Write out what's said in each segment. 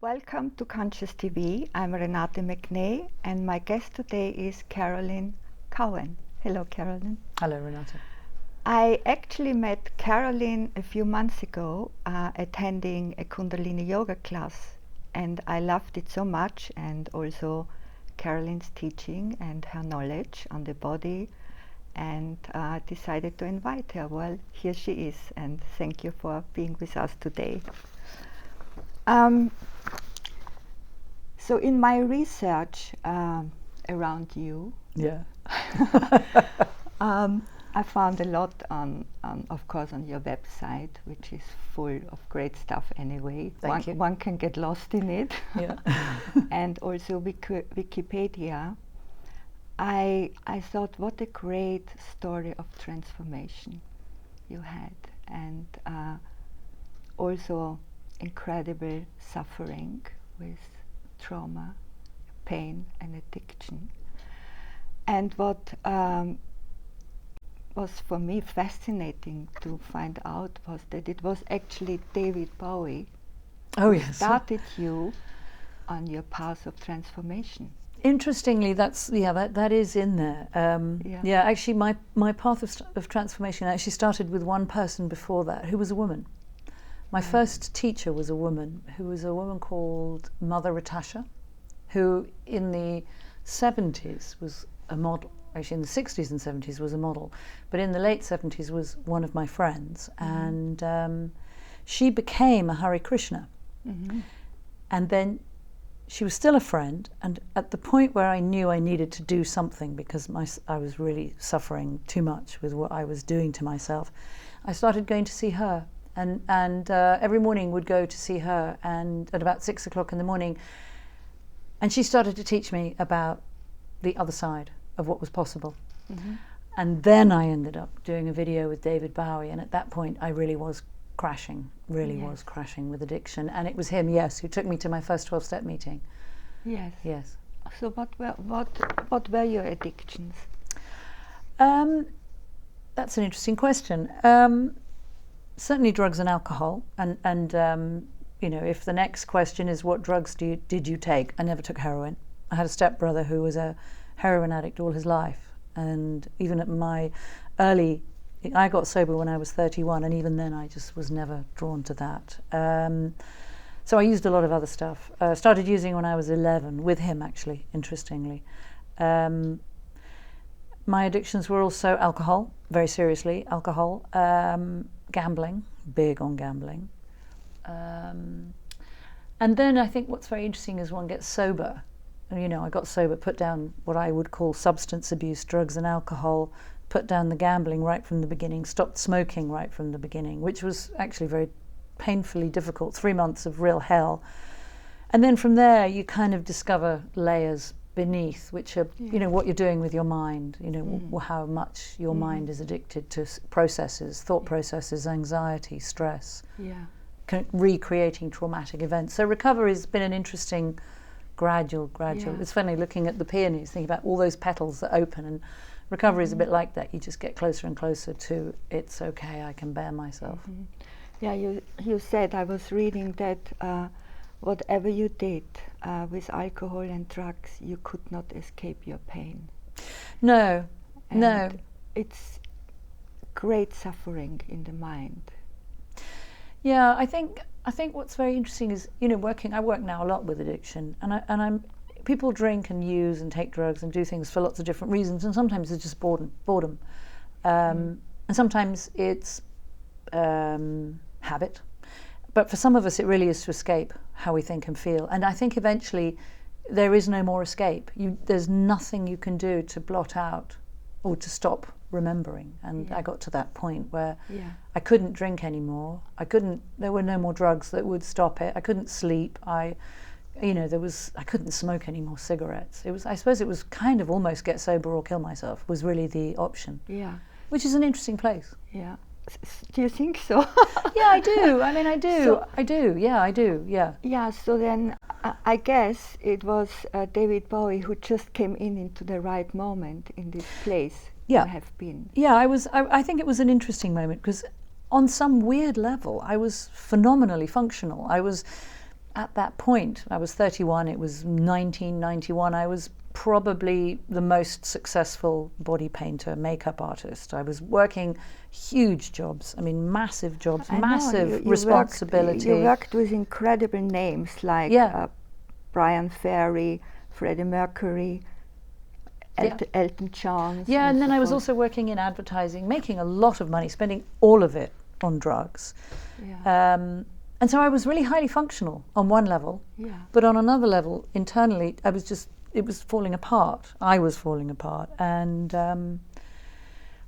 Welcome to Conscious TV. I'm Renate McNay, and my guest today is Carolyn Cowan. Hello, Carolyn. Hello, Renate. I actually met Carolyn a few months ago attending a Kundalini Yoga class, and I loved it so much, and also Carolyn's teaching and her knowledge on the body, and decided to invite her. Well, here she is, and thank you for being with us today. So in my research around you, I found a lot of course, on your website, which is full of great stuff anyway. Thank you. One can get lost in it. Yeah. And also Wikipedia. I thought, what a great story of transformation you had, and also incredible suffering with trauma, pain and addiction. And what was for me fascinating to find out was that it was actually David Bowie who started you on your path of transformation. Interestingly, that is in there. Actually, my path of transformation actually started with one person before that, who was a woman. My first teacher was a woman, who was a woman called Mother Ratasha, who in the 70s was a model. Actually, in the 60s and 70s was a model, but in the late 70s was one of my friends, and she became a Hare Krishna. Mm-hmm. And then she was still a friend, and at the point where I knew I needed to do something because I was really suffering too much with what I was doing to myself, I started going to see her. And every morning would go to see her, and at about 6 o'clock in the morning, and she started to teach me about the other side of what was possible. Mm-hmm. And then I ended up doing a video with David Bowie, and at that point I really was crashing, was crashing with addiction. And it was him, who took me to my first 12-step meeting. Yes. So what were your addictions? That's an interesting question. Certainly drugs and alcohol, and if the next question is what drugs did you take, I never took heroin. I had a stepbrother who was a heroin addict all his life, and even at I got sober when I was 31, and even then I just was never drawn to that. So I used a lot of other stuff. Started using when I was 11, with him actually, interestingly. My addictions were also alcohol, very seriously, alcohol. Gambling, big on gambling. And then I think what's very interesting is one gets sober. And, I got sober, put down what I would call substance abuse, drugs and alcohol, put down the gambling right from the beginning, stopped smoking right from the beginning, which was actually very painfully difficult, 3 months of real hell. And then from there you kind of discover layers beneath, which are what you're doing with your mind, how much your mind is addicted to processes, thought processes, anxiety, stress, recreating traumatic events. So recovery has been an interesting gradual. It's funny looking at the peonies, thinking about all those petals that open, and recovery is a bit like that. You just get closer and closer to, it's okay, I can bear myself. You said, I was reading that whatever you did with alcohol and drugs, you could not escape your pain. No. It's great suffering in the mind. Yeah, I think what's very interesting is, I work now a lot with addiction, and people drink and use and take drugs and do things for lots of different reasons, and sometimes it's just boredom. And sometimes it's habit. But for some of us, it really is to escape how we think and feel. And I think eventually there is no more escape. There's nothing you can do to blot out or to stop remembering. And I got to that point where I couldn't drink anymore. There were no more drugs that would stop it. I couldn't sleep. I couldn't smoke any more cigarettes. I suppose it was kind of almost get sober or kill myself was really the option. Yeah. Which is an interesting place. Yeah. Do you think so? Yeah, I do. I do. I do. Yeah. Yeah, so then I guess it was David Bowie who just came into the right moment in this place you have been. Yeah, I think it was an interesting moment because on some weird level I was phenomenally functional. at that point, I was 31, it was 1991, I was probably the most successful body painter, makeup artist. I was working huge jobs, I mean massive jobs, massive responsibility. You worked with incredible names like Bryan Ferry, Freddie Mercury, Elton John. Yeah, and then I was also working in advertising, making a lot of money, spending all of it on drugs. Yeah. And so I was really highly functional on one level, but on another level, internally, it was falling apart. I was falling apart. And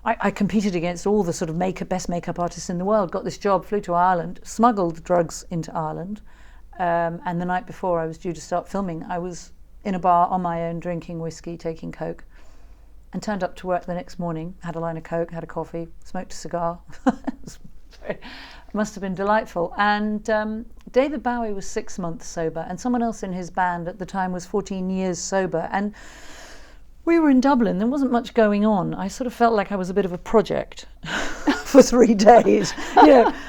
I competed against all the sort of best makeup artists in the world, got this job, flew to Ireland, smuggled drugs into Ireland. And the night before I was due to start filming, I was in a bar on my own, drinking whiskey, taking coke, and turned up to work the next morning, had a line of coke, had a coffee, smoked a cigar. It must have been delightful. And David Bowie was 6 months sober, and someone else in his band at the time was 14 years sober. And we were in Dublin, there wasn't much going on. I sort of felt like I was a bit of a project for 3 days.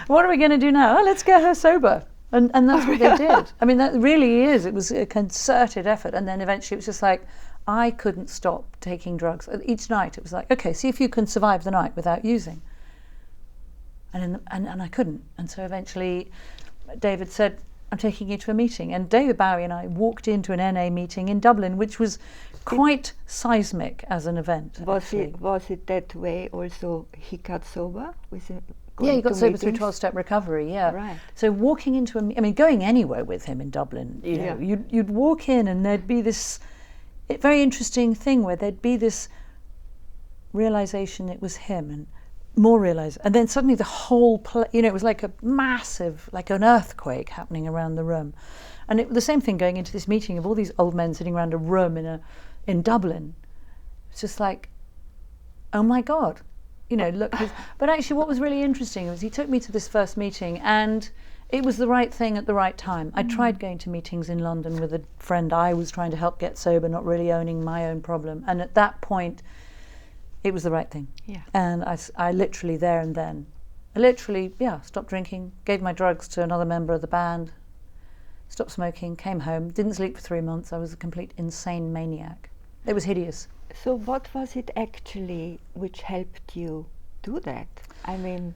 What are we going to do now? Oh, let's get her sober. And that's what they did. I mean, that really is. It was a concerted effort. And then eventually it was just like, I couldn't stop taking drugs. Each night it was like, okay, see if you can survive the night without using. And I couldn't. And so eventually David said, I'm taking you to a meeting. And David Bowie and I walked into an NA meeting in Dublin, which was quite seismic as an event. Was it that way also he got sober? He got sober through 12-step recovery, Right. So walking into going anywhere with him in Dublin, you'd walk in and there'd be this very interesting thing where there'd be this realization it was him, and more realized, and then suddenly the whole it was like a massive, like an earthquake happening around the room. And the same thing going into this meeting of all these old men sitting around a room in Dublin. It's just like, oh my God. Look. But actually what was really interesting was he took me to this first meeting, and it was the right thing at the right time. I tried going to meetings in London with a friend I was trying to help get sober, not really owning my own problem. And at that point, it was the right thing. Yeah. And I literally there and then, stopped drinking, gave my drugs to another member of the band, stopped smoking, came home, didn't sleep for 3 months. I was a complete insane maniac. It was hideous. So what was it actually which helped you do that? I mean,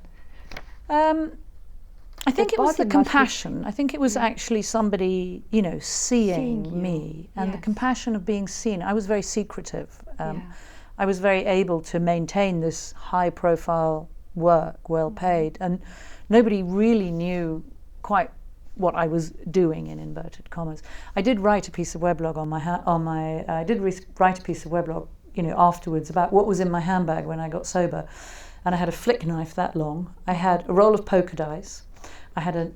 I think it was the compassion. I think it was actually somebody, seeing me, and the compassion of being seen. I was very secretive. I was very able to maintain this high-profile work, well paid, and nobody really knew quite what I was doing, in inverted commas. I did write a piece of weblog write a piece of weblog, afterwards about what was in my handbag when I got sober, and I had a flick knife that long. I had a roll of poker dice. I had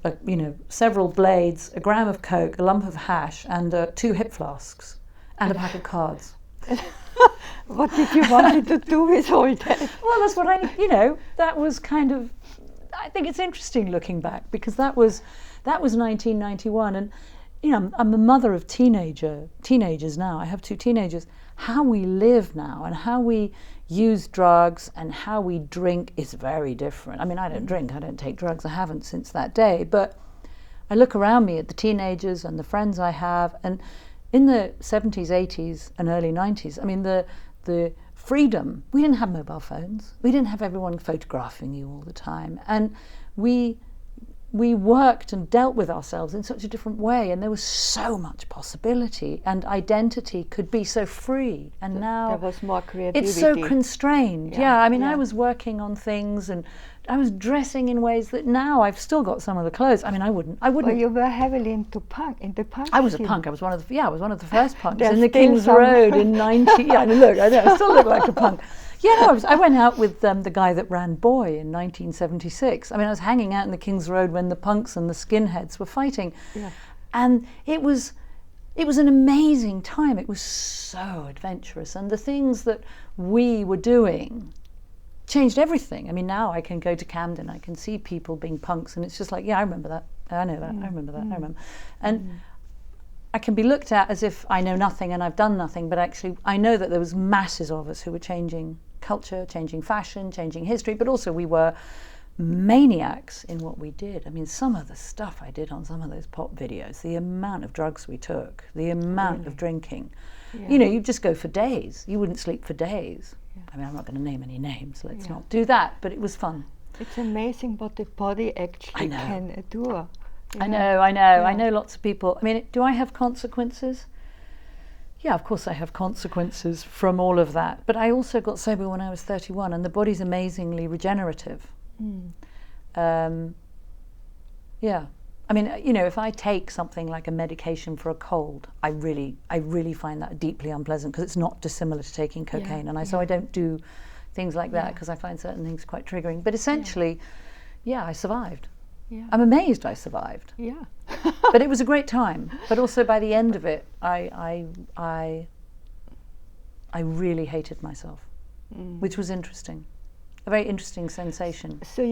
several blades, a gram of coke, a lump of hash, and 2 hip flasks, and a pack of cards. What did you want to do with all that? Well, that's what that was kind of. I think it's interesting looking back, because that was 1991, and I'm a mother of teenagers now. I have 2 teenagers. How we live now and how we use drugs and how we drink is very different. I mean, I don't drink, I don't take drugs, I haven't since that day, but I look around me at the teenagers and the friends I have, and in the 70s, 80s and early 90s, I mean, the freedom, we didn't have mobile phones, we didn't have everyone photographing you all the time, and we worked and dealt with ourselves in such a different way, and there was so much possibility, and identity could be so free, and now there was more creativity. It's so constrained. I was working on things, and I was dressing in ways that now I've still got some of the clothes. I mean, I wouldn't. Well, you were heavily into punk. I was a punk. I was one of the first punks in the King's Road in 90. Yeah, I mean, look, I still look like a punk. Yeah, no, I went out with the guy that ran Bowie in 1976. I mean, I was hanging out in the King's Road when the punks and the skinheads were fighting. Yeah. And it was an amazing time. It was so adventurous. And the things that we were doing changed everything. I mean, now I can go to Camden, I can see people being punks, and it's just like, yeah, I remember that. I know that. I remember that. I remember. And I can be looked at as if I know nothing and I've done nothing, but actually I know that there was masses of us who were changing culture, changing fashion, changing history, but also we were maniacs in what we did. I mean, some of the stuff I did on some of those pop videos, the amount of drugs we took, the amount of drinking. Yeah. You know, you just go for days. You wouldn't sleep for days. Yeah. I mean, I'm not going to name any names. Let's not do that. But it was fun. It's amazing what the body actually can endure. Yeah. I know. I know lots of people. I mean, do I have consequences? Yeah, of course I have consequences from all of that. But I also got sober when I was 31, and the body's amazingly regenerative. Yeah. I mean, you know, if I take something like a medication for a cold, I really find that deeply unpleasant, because it's not dissimilar to taking cocaine. And so I don't do things like that, because I find certain things quite triggering. But essentially, I survived. Yeah. I'm amazed I survived. Yeah. But it was a great time. But also by the end of it, I really hated myself, which was interesting. A very interesting sensation. So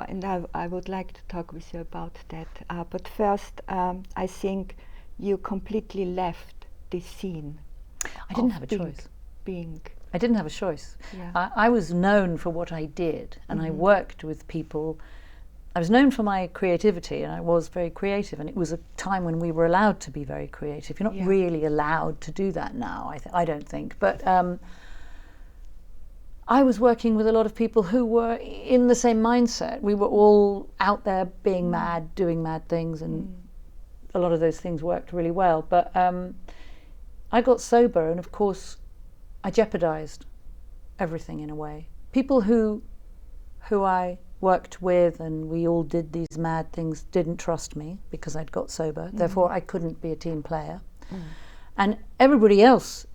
and I would like to talk with you about that. But first, I think you completely left this scene. I didn't have a choice. I didn't have a choice. Yeah. I was known for what I did, and I worked with people. I was known for my creativity, and I was very creative, and it was a time when we were allowed to be very creative. You're not really allowed to do that now, I don't think. But I was working with a lot of people who were in the same mindset. We were all out there being mad, doing mad things, and a lot of those things worked really well. But I got sober, and of course I jeopardized everything in a way. People who I worked with and we all did these mad things didn't trust me because I'd got sober. Therefore I couldn't be a team player. And everybody else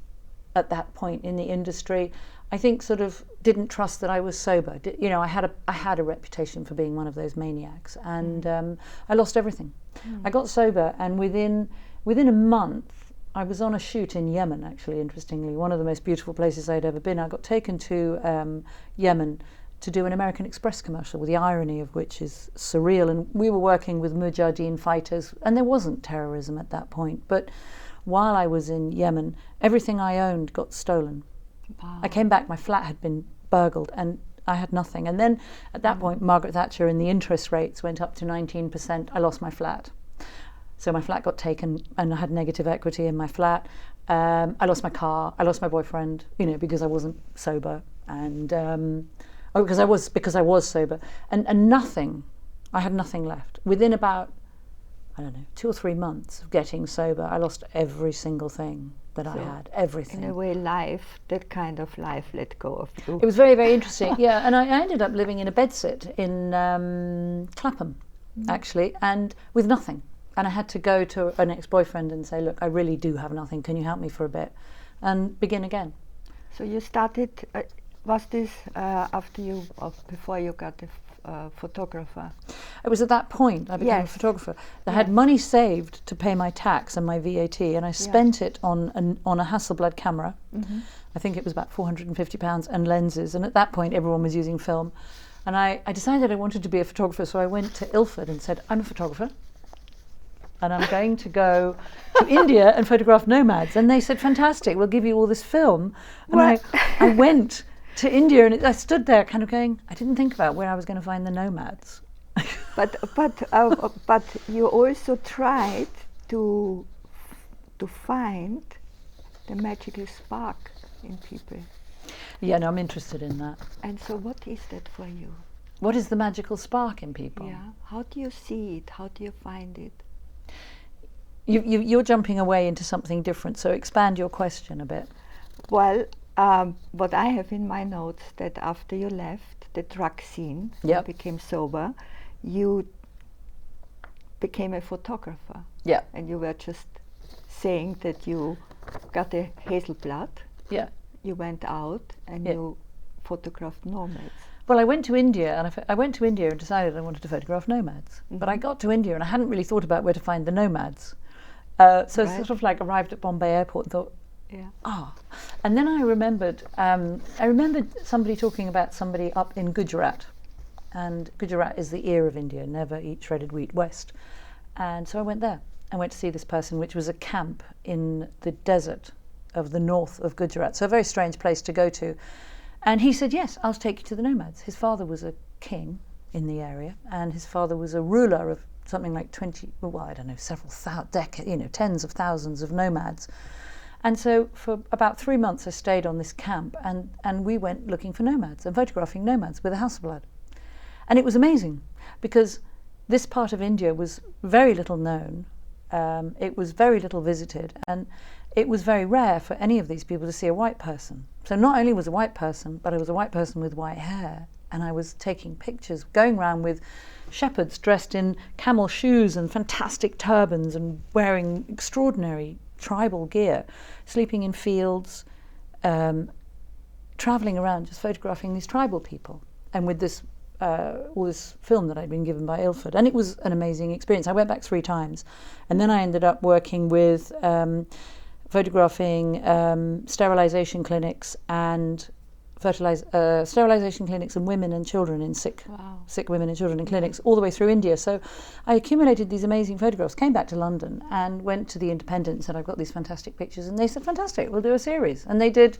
at that point in the industry, I think, sort of didn't trust that I was sober. You know, I had a reputation for being one of those maniacs, and I lost everything. I got sober, and within a month I was on a shoot in Yemen, actually, interestingly, one of the most beautiful places I'd ever been. I got taken to Yemen to do an American Express commercial, with the irony of which is surreal. And we were working with Mujahideen fighters, and there wasn't terrorism at that point. But while I was in Yemen, everything I owned got stolen. Wow. I came back, my flat had been burgled, and I had nothing. And then at that point, Margaret Thatcher and the interest rates went up to 19%. I lost my flat. So my flat got taken, and I had negative equity in my flat. I lost my car. I lost my boyfriend, you know, because I wasn't sober, and because I was sober, and nothing. I had nothing left. Within about, I don't know, 2 or 3 months of getting sober, I lost every single thing that I had. Everything. In a way, that kind of life let go of you. It was very, very interesting. Yeah, and I ended up living in a bedsit in Clapham, actually, and with nothing. And I had to go to an ex-boyfriend and say, look, I really do have nothing. Can you help me for a bit? And begin again. So you started, was this before you got a photographer? It was at that point I became a photographer. I had money saved to pay my tax and my VAT, and I spent it on a Hasselblad camera. I think it was about £450, and lenses. And at that point, everyone was using film. And I decided I wanted to be a photographer, so I went to Ilford and said, I'm a photographer, and I'm going to go to India and photograph nomads. And they said, fantastic, we'll give you all this film. And I went to India, and I stood there kind of going, I didn't think about where I was going to find the nomads. But you also tried to find the magical spark in people. Yeah, no, I'm interested in that. And so what is that for you? What is the magical spark in people? Yeah, how do you see it? How do you find it? You're jumping away into something different, so expand your question a bit. Well, what I have in my notes, that after you left the drug scene, you became sober, you became a photographer. Yeah. And you were just saying that you got a Hazelblad. Yeah. You went out and you photographed nomads. Well, I went to India, and decided I wanted to photograph nomads. But I got to India and I hadn't really thought about where to find the nomads. So sort of like arrived at Bombay airport and thought, and then I remembered somebody talking about somebody up in Gujarat, and Gujarat is the ear of India, never eat shredded wheat west. And so I went there. I went to see this person, which was a camp in the desert of the north of Gujarat, so a very strange place to go to. And he said, yes, I'll take you to the nomads. His father was a king in the area, and his father was a ruler of something like 20, well, I don't know, several decades, tens of thousands of nomads. And so for about 3 months I stayed on this camp, and we went looking for nomads and photographing nomads with a Hasselblad. And it was amazing, because this part of India was very little known, it was very little visited, and it was very rare for any of these people to see a white person. So not only was a white person, but I was a white person with white hair, and I was taking pictures, going around with shepherds dressed in camel shoes and fantastic turbans and wearing extraordinary tribal gear, sleeping in fields, travelling around just photographing these tribal people, and with this all this film that I'd been given by Ilford. And it was an amazing experience. I went back 3 times, and then I ended up working with photographing sterilisation clinics and sterilisation clinics and women and children in sick women and children in clinics all the way through India. So I accumulated these amazing photographs, came back to London and went to the Independent and said, I've got these fantastic pictures. And they said, fantastic, we'll do a series. And they did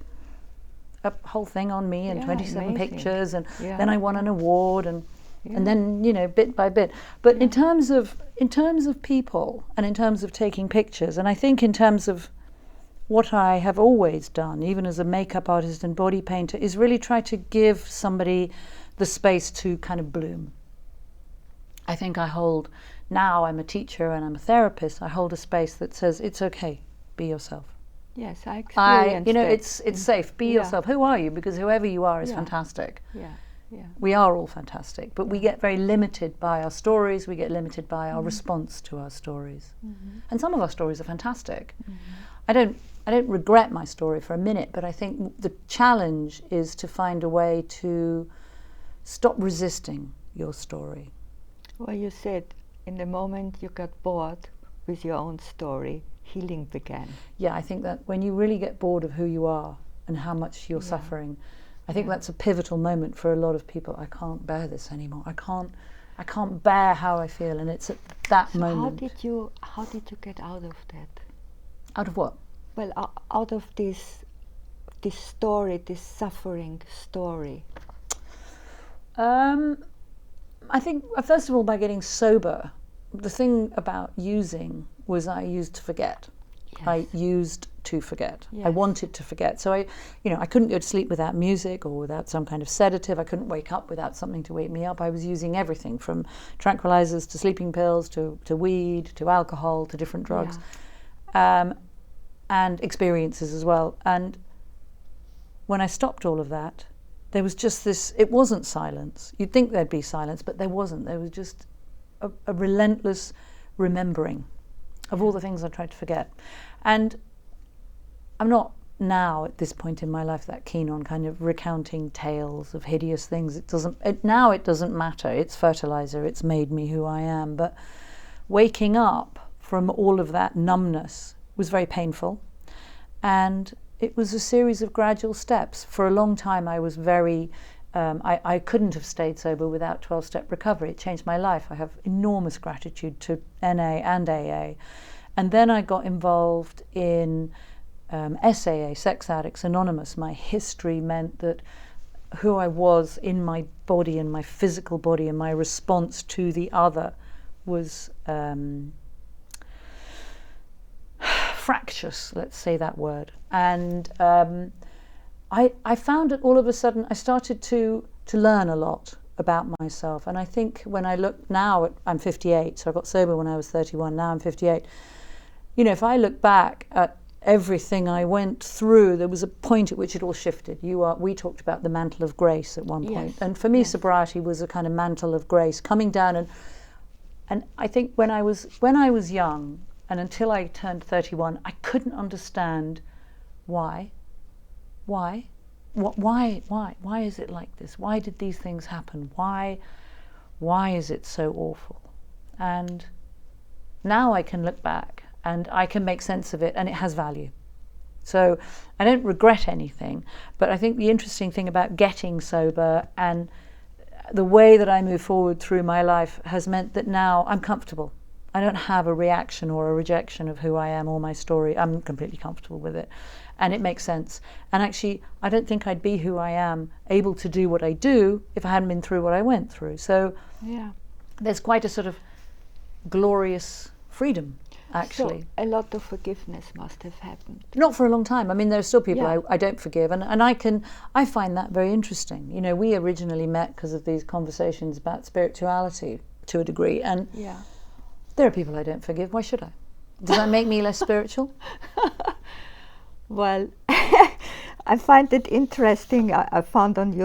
a whole thing on me and 27 amazing. Pictures, and then I won an award, and then bit by bit. But in terms of people and in terms of taking pictures, and I think in terms of what I have always done, even as a makeup artist and body painter, is really try to give somebody the space to kind of bloom. I think now I'm a teacher and I'm a therapist, I hold a space that says it's okay, be yourself. Yes, I experienced it's safe, be yourself. Who are you? Because whoever you are is fantastic. We are all fantastic, but we get very limited by our stories, we get limited by our response to our stories. And some of our stories are fantastic. I don't regret my story for a minute, but I think the challenge is to find a way to stop resisting your story. Well, you said in the moment you got bored with your own story, healing began. Yeah, I think that when you really get bored of who you are and how much you're suffering, I think that's a pivotal moment for a lot of people. I can't bear this anymore. I can't bear how I feel, and it's at that moment. How did you get out of that? Out of what? Well, out of this story, this suffering story. I think first of all by getting sober. The thing about using was I used to forget. Yes. I used to forget. Yes. I wanted to forget. So I couldn't go to sleep without music or without some kind of sedative. I couldn't wake up without something to wake me up. I was using everything from tranquilizers to sleeping pills to weed to alcohol to different drugs. And experiences as well. And when I stopped all of that, there was just this, it wasn't silence. You'd think there'd be silence, but there wasn't. There was just a relentless remembering of all the things I tried to forget. And I'm not now at this point in my life that keen on kind of recounting tales of hideous things. It doesn't matter. It's fertilizer. It's made me who I am. But waking up from all of that numbness was very painful, and it was a series of gradual steps. For a long time I was very I couldn't have stayed sober without 12-step recovery. It changed my life. I have enormous gratitude to NA and AA. And then I got involved in SAA, Sex Addicts Anonymous. My history meant that who I was in my body and my physical body and my response to the other was fractious, let's say that word. And I found that all of a sudden I started to learn a lot about myself. And I think when I look now, I'm 58, so I got sober when I was 31, now I'm 58. If I look back at everything I went through, there was a point at which it all shifted. We talked about the Mantel of Grace at one point. And for me, sobriety was a kind of mantle of grace coming down. And I think when I was young, and until I turned 31, I couldn't understand why is it like this? Why did these things happen? Why is it so awful? And now I can look back and I can make sense of it, and it has value. So I don't regret anything, but I think the interesting thing about getting sober and the way that I move forward through my life has meant that now I'm comfortable. I don't have a reaction or a rejection of who I am or my story. I'm completely comfortable with it, and it makes sense. And actually, I don't think I'd be who I am, able to do what I do, if I hadn't been through what I went through. So there's quite a sort of glorious freedom, actually. So a lot of forgiveness must have happened. Not for a long time. I mean, there are still people I don't forgive, and I find that very interesting. You know, we originally met because of these conversations about spirituality to a degree, and there are people I don't forgive. Why should I? Does that make me less spiritual? Well, I find it interesting. I found in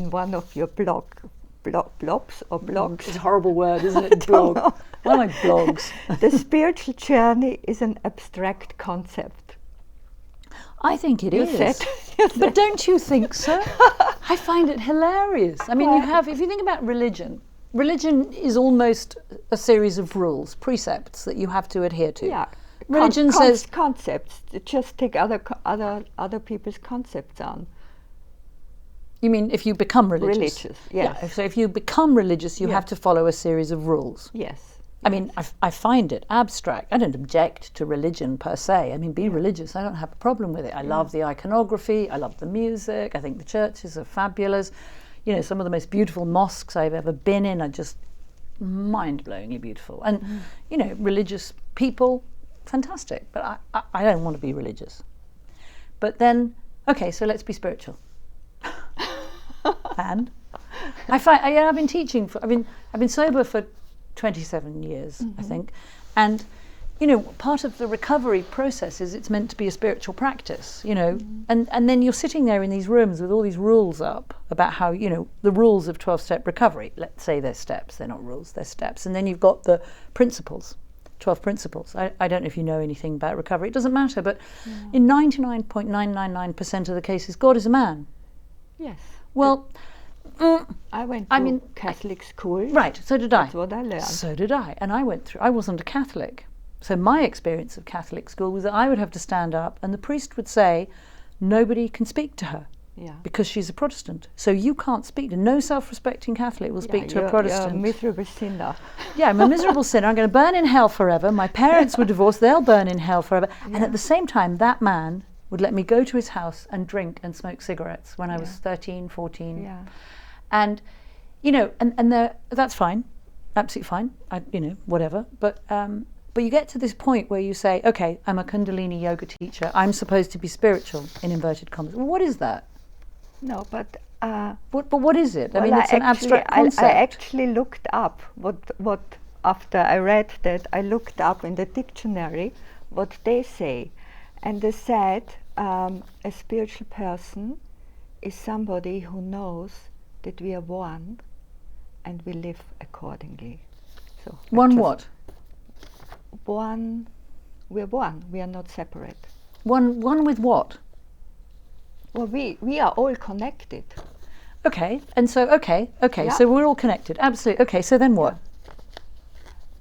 one of your blogs. It's a horrible word, isn't it? Blog. One of my blogs. The spiritual journey is an abstract concept. I think it is. But don't you think so? I find it hilarious. I mean, if you think about religion is almost a series of rules, precepts that you have to adhere to. Yeah. Religion says concepts. Just take other people's concepts on. You mean if you become religious? Religious, yes. Yeah, so if you become religious, you have to follow a series of rules. Yes. I mean, I find it abstract. I don't object to religion per se. I mean, be religious. I don't have a problem with it. I love the iconography. I love the music. I think the churches are fabulous. You know, some of the most beautiful mosques I've ever been in are just mind-blowingly beautiful. And, you know, religious people, fantastic. But I don't want to be religious. But then, okay, so let's be spiritual. And I've been teaching I've been sober for 27 years, I think, and you know, part of the recovery process is it's meant to be a spiritual practice, you know, and then you're sitting there in these rooms with all these rules up about how, you know, the rules of 12-step recovery. Let's say they're steps, they're not rules, they're steps, and then you've got the principles. 12 principles. I don't know if you know anything about recovery. It doesn't matter, but in 99.999% of the cases, God is a man. Yes. Well, I went to Catholic school. Right, so did I. That's what I learned. So did I. And I wasn't a Catholic. So my experience of Catholic school was that I would have to stand up and the priest would say, nobody can speak to her because she's a Protestant. So you can't speak to no self-respecting Catholic will speak to a Protestant. You're a miserable sinner. Yeah, I'm a miserable sinner. I'm going to burn in hell forever. My parents were divorced. They'll burn in hell forever. And at the same time, that man would let me go to his house and drink and smoke cigarettes when I was 13, 14. Yeah. And, you know, and that's fine, absolutely fine, whatever. But you get to this point where you say, okay, I'm a Kundalini Yoga teacher. I'm supposed to be spiritual, in inverted commas. Well, what is that? No, but... what is it? I mean, it's an abstract concept. I actually looked up what after I read that, I looked up in the dictionary what they say. And they said a spiritual person is somebody who knows that we are one and we live accordingly. So one what? One, we're one, we are not separate. One with what? Well, we are all connected. Okay, and so, so we're all connected, absolutely. Okay, so then what? Yeah.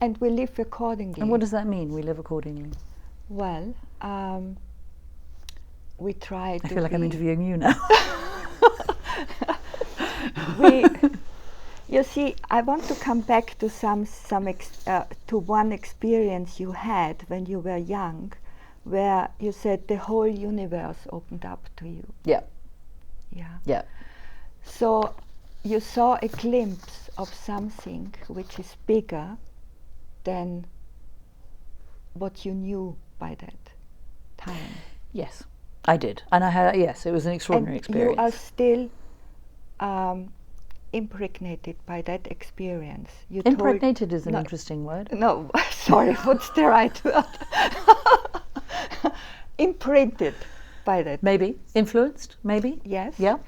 And we live accordingly. And what does that mean, we live accordingly? Well, we try to I feel like I'm interviewing you now. You see, I want to come back to to one experience you had when you were young, where you said the whole universe opened up to you. Yeah. Yeah. Yeah. So you saw a glimpse of something which is bigger than what you knew by that time. Yes, I did. And I had, yes, it was an extraordinary experience. You are still impregnated by that experience. Impregnated is an interesting word. No, sorry, what's the right word? Imprinted by that. Maybe. Influenced, maybe? Yes. Yeah.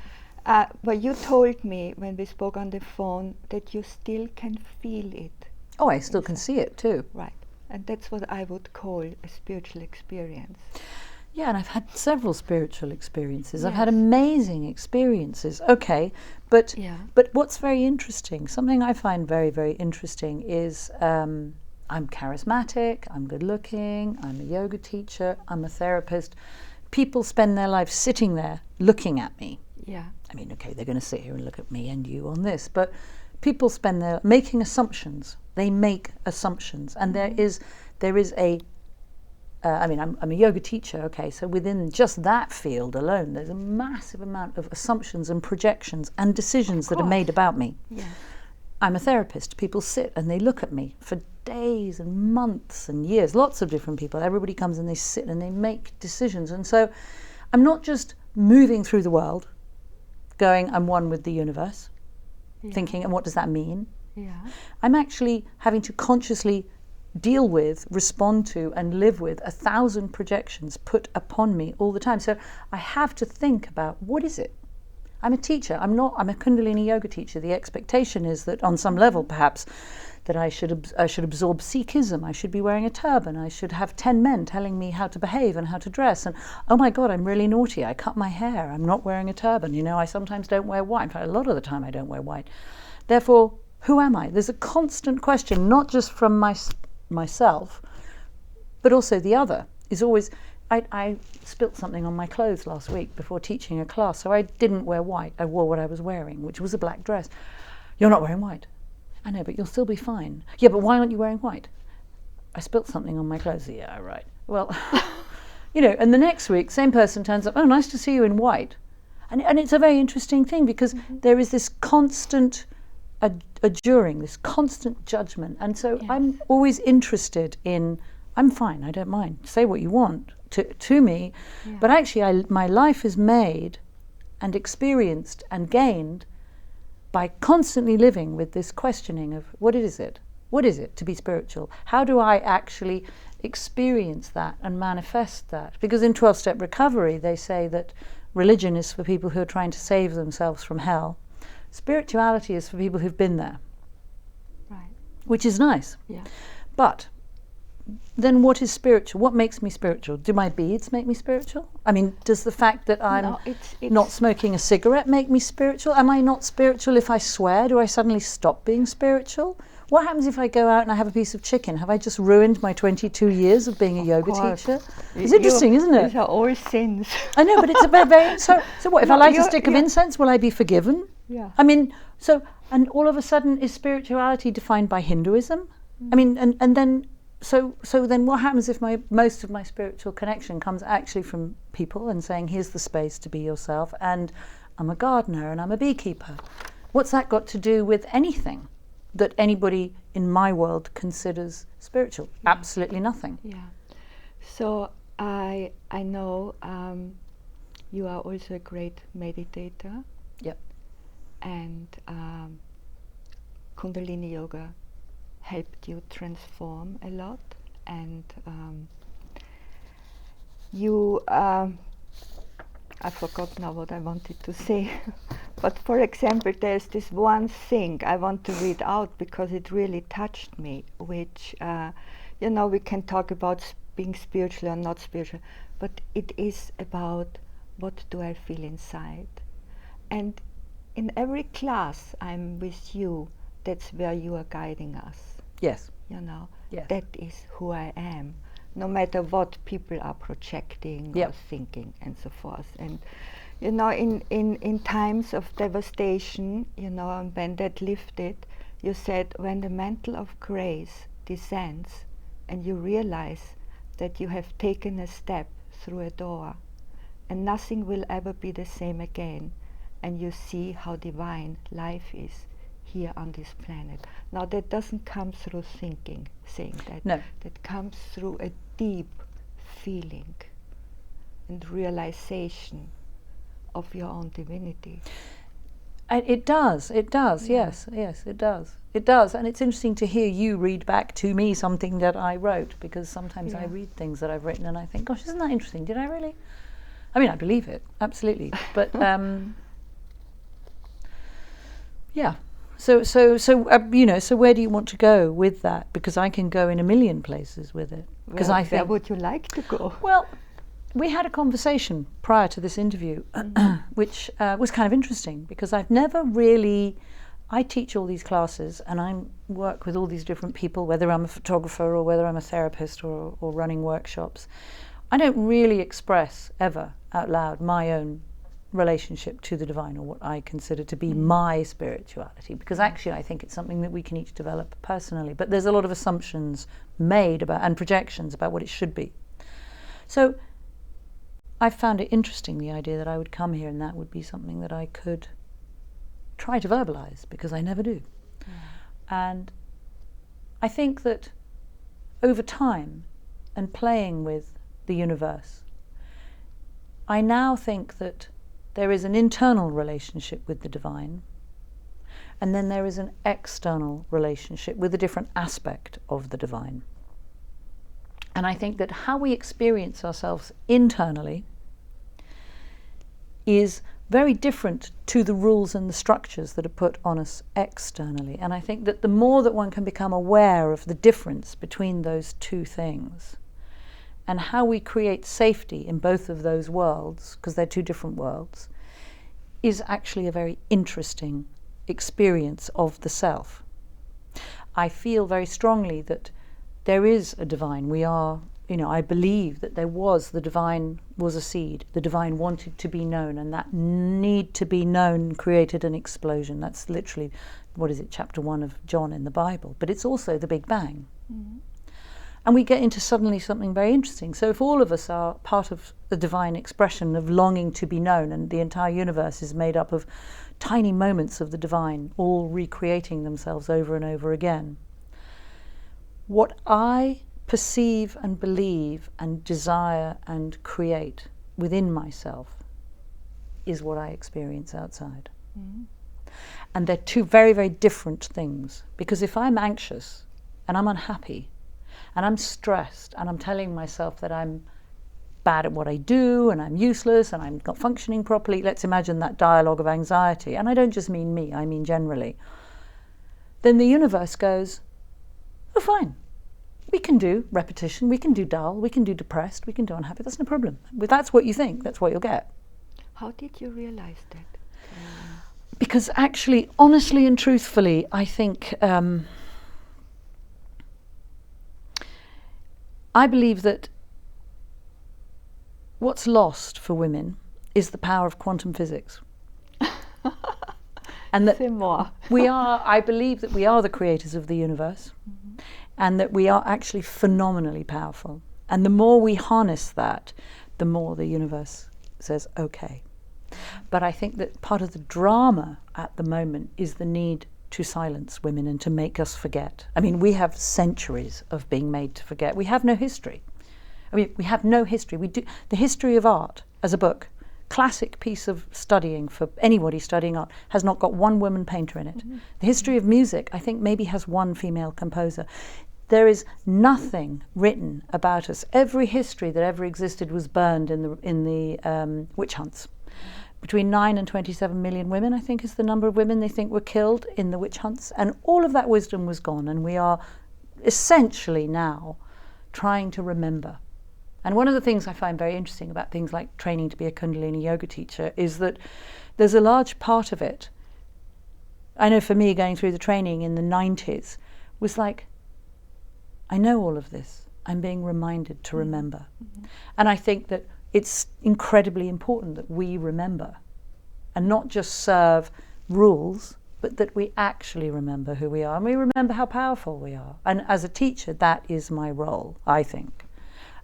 But you told me when we spoke on the phone that you still can feel it. Oh, I still can see it too. Right. And that's what I would call a spiritual experience. Yeah, and I've had several spiritual experiences. Yes. I've had amazing experiences. Okay, but what's very interesting, something I find very, very interesting is I'm charismatic, I'm good looking, I'm a yoga teacher, I'm a therapist. People spend their life sitting there looking at me. Yeah. I mean, okay, they're going to sit here and look at me and you on this, but people spend their making assumptions They make assumptions, and there is a I mean, I'm a yoga teacher, okay, so within just that field alone, there's a massive amount of assumptions and projections and decisions that are made about me. Yes. I'm a therapist. People sit and they look at me for days and months and years, lots of different people. Everybody comes and they sit and they make decisions. And so I'm not just moving through the world, going, I'm one with the universe, thinking, and what does that mean? Yeah. I'm actually having to consciously deal with, respond to, and live with 1,000 projections put upon me all the time. So I have to think about, what is it? I'm a teacher. I'm a Kundalini Yoga teacher. The expectation is that on some level, perhaps, that I should absorb Sikhism. I should be wearing a turban. I should have 10 men telling me how to behave and how to dress. And oh my God, I'm really naughty. I cut my hair. I'm not wearing a turban. You know, I sometimes don't wear white. In fact, a lot of the time I don't wear white. Therefore, who am I? There's a constant question, not just from myself, but also the other is always. I spilt something on my clothes last week before teaching a class, so I didn't wear white. I wore what I was wearing, which was a black dress. You're not wearing white. I know, but you'll still be fine. Yeah, but why aren't you wearing white? I spilt something on my clothes. Yeah, right. Well, you know, and the next week, same person turns up, oh, nice to see you in white. And it's a very interesting thing because there is this constant adjuring, this constant judgment. And so I'm always interested in, I'm fine, I don't mind. Say what you want to me. Yeah. But actually, my life is made and experienced and gained by constantly living with this questioning of what is it? What is it to be spiritual? How do I actually experience that and manifest that? Because in 12-step recovery, they say that religion is for people who are trying to save themselves from hell. Spirituality is for people who've been there. Right. Which is nice. Yeah. But then what is spiritual? What makes me spiritual? Do my beads make me spiritual? I mean, does the fact that I'm not smoking a cigarette make me spiritual? Am I not spiritual if I swear? Do I suddenly stop being spiritual? What happens if I go out and I have a piece of chicken? Have I just ruined my 22 years of being a yoga teacher? It's interesting, isn't it? These are all sins. I know, but it's a very so what, if I light a stick of incense, will I be forgiven? Yeah. I mean, so, and all of a sudden, is spirituality defined by Hinduism? I mean, and then, so then what happens if most of my spiritual connection comes actually from people and saying, here's the space to be yourself, and I'm a gardener and I'm a beekeeper. What's that got to do with anything that anybody in my world considers spiritual? Yeah. Absolutely nothing. Yeah. So I know you are also a great meditator. Yep. And Kundalini Yoga helped you transform a lot, and you I forgot now what I wanted to say. But for example, there's this one thing I want to read out because it really touched me, which you know, we can talk about being spiritual or not spiritual, but it is about what do I feel inside. And in every class I'm with you, that's where you are guiding us. Yes. You know, yes. That is who I am, no matter what people are projecting or thinking and so forth. And you know, in times of devastation, you know, and when that lifted, you said, when the mantle of grace descends and you realize that you have taken a step through a door and nothing will ever be the same again, and you see how divine life is here on this planet. Now that doesn't come through thinking, saying that. No. That comes through a deep feeling and realization of your own divinity. It does, yes, it does. It does, and it's interesting to hear you read back to me something that I wrote, because sometimes I read things that I've written and I think, gosh, isn't that interesting? Did I really? I mean, I believe it, absolutely, but yeah. So you know, so where do you want to go with that? Because I can go in a million places with it. Because I think, where would you like to go? Well, we had a conversation prior to this interview, which was kind of interesting, because I've never really, I teach all these classes and I work with all these different people, whether I'm a photographer or whether I'm a therapist or running workshops. I don't really express ever out loud my own relationship to the divine, or what I consider to be my spirituality, because actually I think it's something that we can each develop personally, but there's a lot of assumptions made about and projections about what it should be. So I found it interesting, the idea that I would come here and that would be something that I could try to verbalize, because I never do. And I think that over time and playing with the universe, I now think that there is an internal relationship with the divine, and then there is an external relationship with a different aspect of the divine. And I think that how we experience ourselves internally is very different to the rules and the structures that are put on us externally. And I think that the more that one can become aware of the difference between those two things, and how we create safety in both of those worlds, because they're two different worlds, is actually a very interesting experience of the self. I feel very strongly that there is a divine. We are, I believe that the divine was a seed. The divine wanted to be known, and that need to be known created an explosion. That's literally, chapter 1 of John in the Bible. But it's also the Big Bang. Mm-hmm. And we get into suddenly something very interesting. So if all of us are part of the divine expression of longing to be known, and the entire universe is made up of tiny moments of the divine, all recreating themselves over and over again, what I perceive and believe and desire and create within myself is what I experience outside. Mm-hmm. And they're two very, very different things. Because if I'm anxious and I'm unhappy, and I'm stressed, and I'm telling myself that I'm bad at what I do, and I'm useless, and I'm not functioning properly. Let's imagine that dialogue of anxiety. And I don't just mean me, I mean generally. Then the universe goes, oh, fine. We can do repetition, we can do dull, we can do depressed, we can do unhappy. That's no problem. But that's what you think, that's what you'll get. How did you realize that? Because actually, honestly and truthfully, I think... I believe that what's lost for women is the power of quantum physics. And that I believe that we are the creators of the universe, mm-hmm. and that we are actually phenomenally powerful. And the more we harness that, the more the universe says, okay. But I think that part of the drama at the moment is the need to silence women and to make us forget. I mean, we have centuries of being made to forget. We have no history. I mean, we have no history. We do the history of art as a book, classic piece of studying for anybody studying art, has not got one woman painter in it. Mm-hmm. The history of music, I think, maybe has one female composer. There is nothing written about us. Every history that ever existed was burned in the witch hunts. Between 9 and 27 million women, I think, is the number of women they think were killed in the witch hunts. And all of that wisdom was gone. And we are essentially now trying to remember. And one of the things I find very interesting about things like training to be a Kundalini Yoga teacher is that there's a large part of it. I know for me, going through the training in the 90s was like, I know all of this. I'm being reminded to remember. Mm-hmm. And I think that it's incredibly important that we remember and not just serve rules, but that we actually remember who we are and we remember how powerful we are. And as a teacher, that is my role, I think.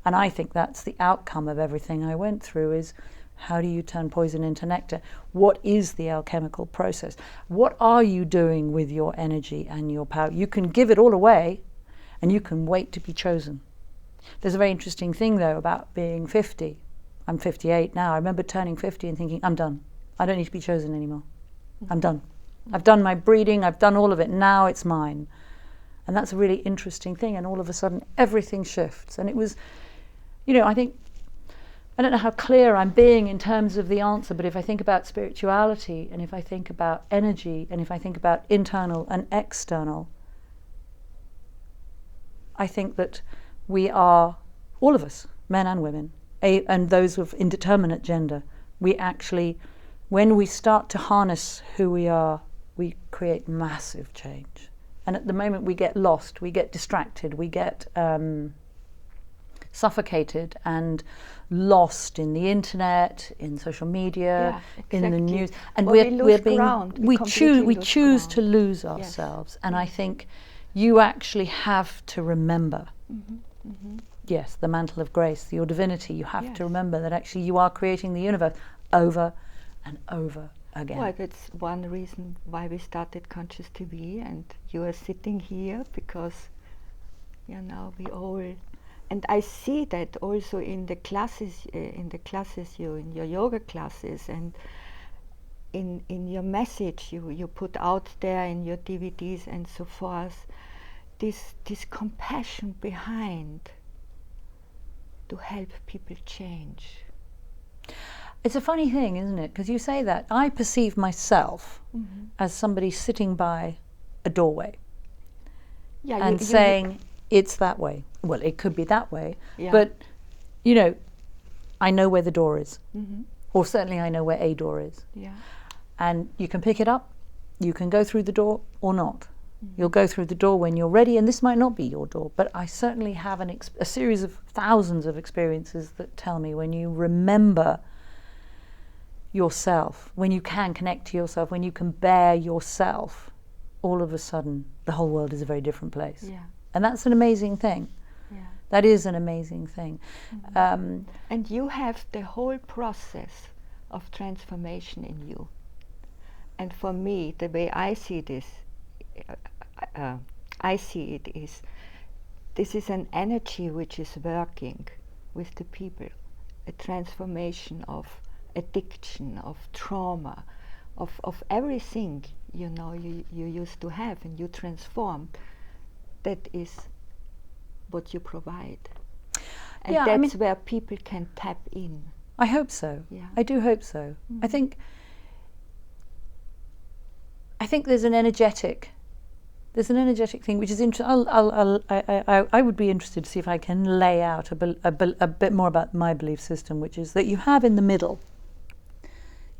And I think that's the outcome of everything I went through is how do you turn poison into nectar? What is the alchemical process? What are you doing with your energy and your power? You can give it all away and you can wait to be chosen. There's a very interesting thing, though, about being 50. I'm 58 now. I remember turning 50 and thinking, I'm done. I don't need to be chosen anymore. I'm done. I've done my breeding. I've done all of it. Now it's mine. And that's a really interesting thing. And all of a sudden, everything shifts. And it was, I think, I don't know how clear I'm being in terms of the answer, but if I think about spirituality and if I think about energy and if I think about internal and external, I think that we are, all of us, men and women, and those of indeterminate gender, we actually, when we start to harness who we are, we create massive change. And at the moment we get lost, we get distracted, we get suffocated and lost in the internet, in social media, exactly. in the news, and we choose to lose ourselves. Yes. And I think you actually have to remember. Yes, the mantle of grace, your divinity. You have to remember that actually you are creating the universe over and over again. Well, that's one reason why we started Conscious TV, and you are sitting here because, we all. And I see that also in the classes, in your yoga classes, and in your message you put out there in your DVDs and so forth. This compassion behind to help people change. It's a funny thing, isn't it? Because you say that. I perceive myself as somebody sitting by a doorway and saying, it's that way. Well, it could be that way, but, I know where the door is. Or certainly I know where a door is. And you can pick it up, you can go through the door or not. You'll go through the door when you're ready, and this might not be your door, but I certainly have a series of thousands of experiences that tell me when you remember yourself, when you can connect to yourself, when you can bear yourself, all of a sudden the whole world is a very different place. And that's an amazing thing. That is an amazing thing. And you have the whole process of transformation in you. And for me, the way I see this, this is an energy which is working with the people, a transformation of addiction, of trauma, of everything you used to have and you transformed. That is what you provide. And that's where people can tap in. I hope so. I do hope so. I think there's an energetic thing which is interesting. I would be interested to see if I can lay out a bit more about my belief system, which is that you have in the middle,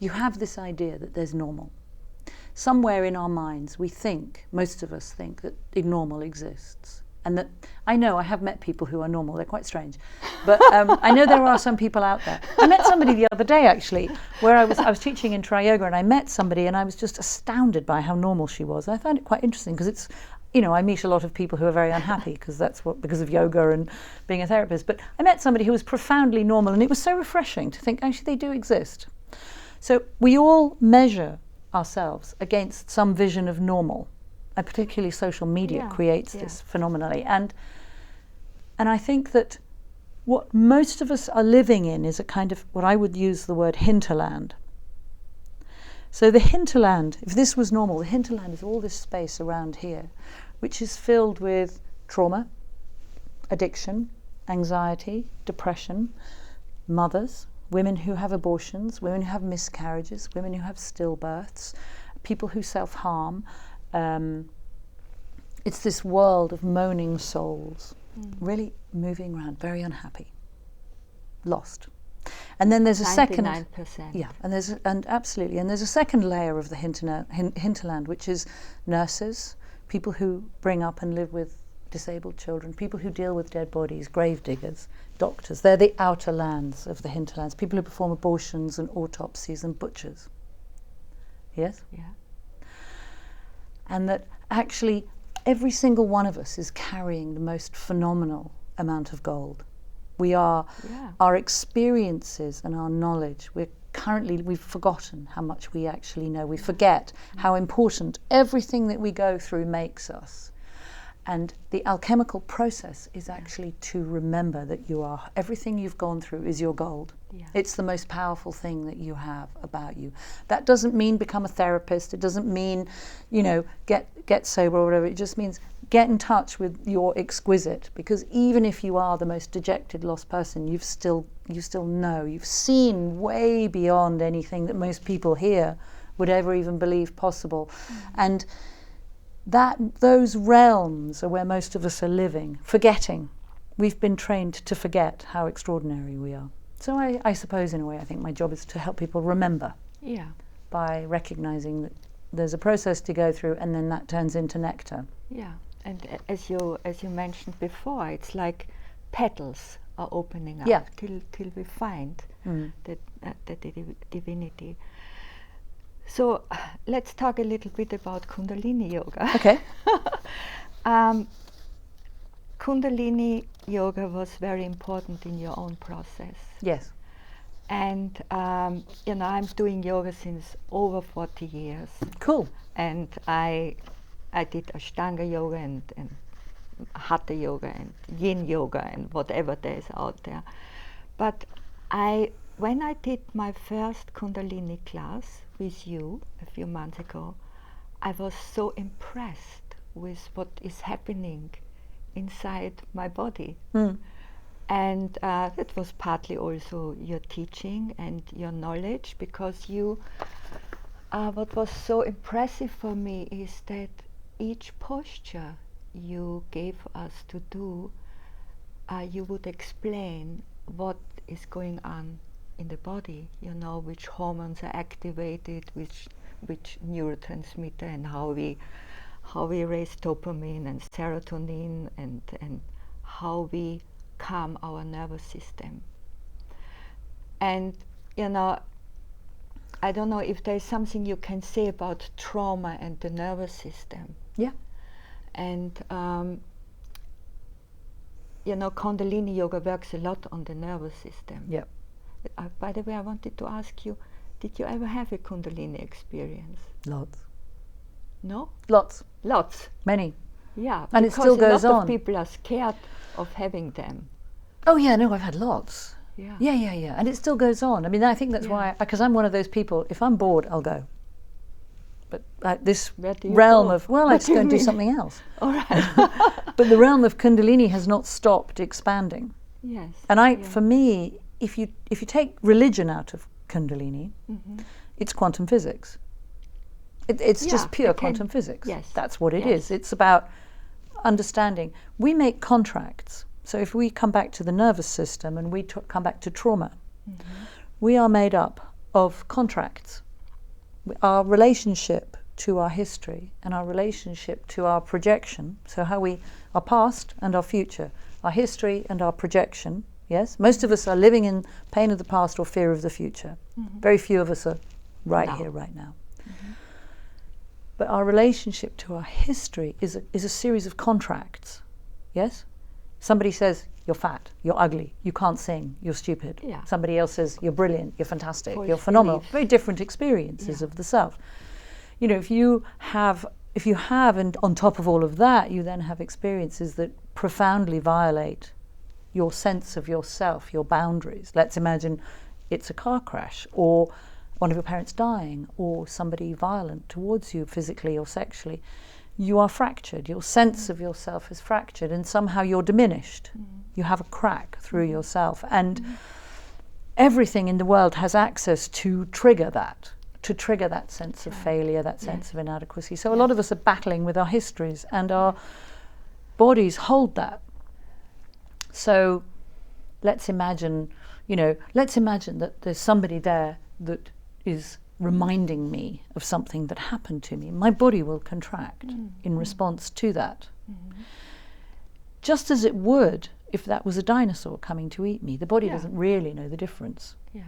you have this idea that there's normal. Somewhere in our minds, most of us think that normal exists. And that, I know I have met people who are normal, they're quite strange. But I know there are some people out there. I met somebody the other day, actually, where I was teaching in Tri-Yoga, and I met somebody and I was just astounded by how normal she was. I found it quite interesting because it's, I meet a lot of people who are very unhappy because of yoga and being a therapist. But I met somebody who was profoundly normal, and it was so refreshing to think, actually, they do exist. So we all measure ourselves against some vision of normal, and particularly social media creates this phenomenally. And I think that what most of us are living in is a kind of, what I would use the word hinterland. So the hinterland, if this was normal, the hinterland is all this space around here, which is filled with trauma, addiction, anxiety, depression, mothers, women who have abortions, women who have miscarriages, women who have stillbirths, people who self-harm. It's this world of moaning souls, really moving around, very unhappy, lost. And then there's a 99%. And there's a second layer of the hinterland, which is nurses, people who bring up and live with disabled children, people who deal with dead bodies, grave diggers, doctors. They're the outer lands of the hinterlands, people who perform abortions and autopsies and butchers. Yes? Yeah. And that actually every single one of us is carrying the most phenomenal amount of gold. We are, our experiences and our knowledge, we've forgotten how much we actually know. We forget how important everything that we go through makes us. And the alchemical process is actually to remember that everything you've gone through is your gold. Yeah. It's the most powerful thing that you have about you. That doesn't mean become a therapist. It doesn't mean, get sober or whatever. It just means get in touch with your exquisite. Because even if you are the most dejected, lost person, you still know. You've seen way beyond anything that most people here would ever even believe possible. And those realms are where most of us are living, forgetting. We've been trained to forget how extraordinary we are. So I suppose, in a way, I think my job is to help people remember. Yeah. By recognizing that there's a process to go through, and then that turns into nectar. Yeah. And as you mentioned before, it's like petals are opening up till we find the divinity. So let's talk a little bit about Kundalini Yoga. Okay. Kundalini Yoga was very important in your own process. Yes. And I'm doing yoga since over 40 years. Cool. And I did Ashtanga yoga and Hatha yoga and Yin yoga and whatever there is out there. But when I did my first Kundalini class with you a few months ago, I was so impressed with what is happening inside my body. And it was partly also your teaching and your knowledge, because what was so impressive for me is that each posture you gave us to do, you would explain what is going on in the body, which hormones are activated, which neurotransmitter, and how we raise dopamine and serotonin, and how we calm our nervous system. And I don't know if there's something you can say about trauma and the nervous system. Yeah. And Kundalini Yoga works a lot on the nervous system. Yeah. By the way, I wanted to ask you, did you ever have a Kundalini experience? Lots. No? Lots. Many. Yeah. And it still goes on. A lot of people are scared of having them. Oh yeah, no, I've had lots. Yeah. Yeah. And it still goes on. I mean, I think that's why, because I'm one of those people, if I'm bored, I'll go. But this realm of, I just go and do something else. All right. But the realm of Kundalini has not stopped expanding. Yes. And for me, if you take religion out of Kundalini, it's quantum physics. It's just pure quantum physics. Yes. That's what it is. It's about understanding. We make contracts. So if we come back to the nervous system and we come back to trauma, we are made up of contracts. Our relationship to our history and our relationship to our projection, so our past and our future, our history and our projection, yes? Most of us are living in pain of the past or fear of the future. Very few of us are here, right now. But our relationship to our history is a series of contracts, yes? Somebody says, you're fat, you're ugly, you can't sing, you're stupid. Yeah. Somebody else says, you're brilliant, you're fantastic, False you're phenomenal. belief. Very different experiences of the self. If you have, and on top of all of that, you then have experiences that profoundly violate your sense of yourself, your boundaries. Let's imagine it's a car crash, or one of your parents dying, or somebody violent towards you physically or sexually. You are fractured. Your sense of yourself is fractured, and somehow you're diminished. You have a crack through yourself, and everything in the world has access to trigger that sense of failure, that sense of inadequacy. So a lot of us are battling with our histories, and our bodies hold that. So let's imagine that there's somebody there that is reminding me of something that happened to me. My body will contract in response to that. Just as it would if that was a dinosaur coming to eat me. The body doesn't really know the difference. Yeah.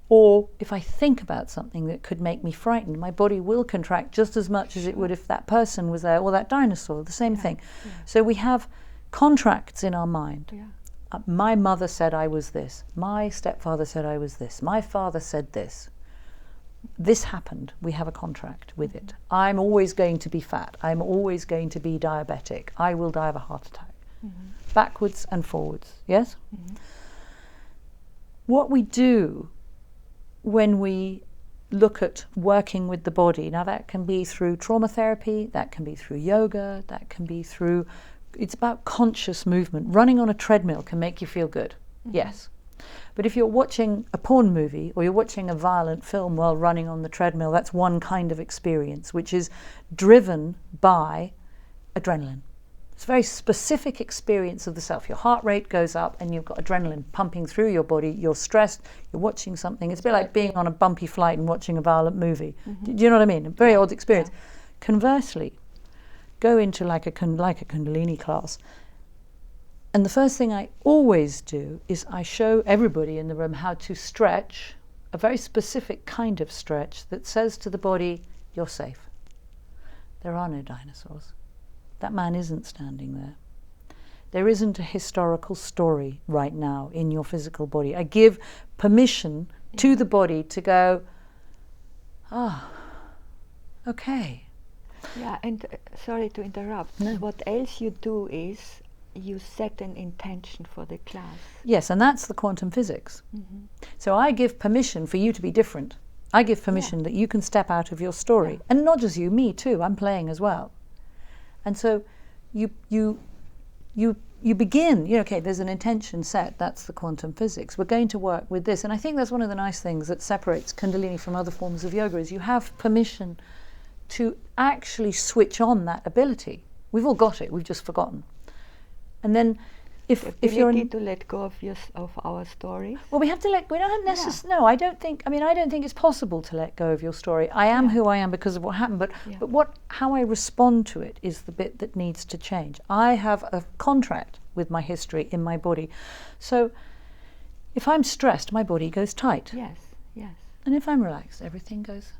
Or if I think about something that could make me frightened, my body will contract just as much as it would if that person was there, or that dinosaur, the same thing. Yeah. So we have contracts in our mind. Yeah. My mother said I was this. My stepfather said I was this. My father said this. This happened. We have a contract with it. I'm always going to be fat. I'm always going to be diabetic. I will die of a heart attack. Backwards and forwards, yes? What we do when we look at working with the body, now that can be through trauma therapy, that can be through yoga, that can be through, it's about conscious movement. Running on a treadmill can make you feel good, yes. But if you're watching a porn movie or you're watching a violent film while running on the treadmill, that's one kind of experience, which is driven by adrenaline. It's a very specific experience of the self. Your heart rate goes up and you've got adrenaline pumping through your body. You're stressed, you're watching something. It's a bit like being on a bumpy flight and watching a violent movie. Do you know what I mean? A very odd experience. Conversely, go into like a Kundalini class. And the first thing I always do is I show everybody in the room how to stretch, a very specific kind of stretch that says to the body, you're safe. There are no dinosaurs. That man isn't standing there. There isn't a historical story right now in your physical body. I give permission to the body to go, okay. Yeah, and sorry to interrupt. No. What else you do is you set an intention for the class. Yes, and that's the quantum physics. Mm-hmm. So I give permission for you to be different. I give permission that you can step out of your story. Yeah. And not just you, me too. I'm playing as well. And so you begin, okay, there's an intention set, that's the quantum physics. We're going to work with this. And I think that's one of the nice things that separates Kundalini from other forms of yoga is you have permission to actually switch on that ability. We've all got it, we've just forgotten. And then if you're to let go of our stories. Well, we don't necessarily. No, I don't think it's possible to let go of your story. I am who I am because of what happened, but how I respond to it is the bit that needs to change. I have a contract with my history in my body. So if I'm stressed, my body goes tight. Yes. And if I'm relaxed, everything goes.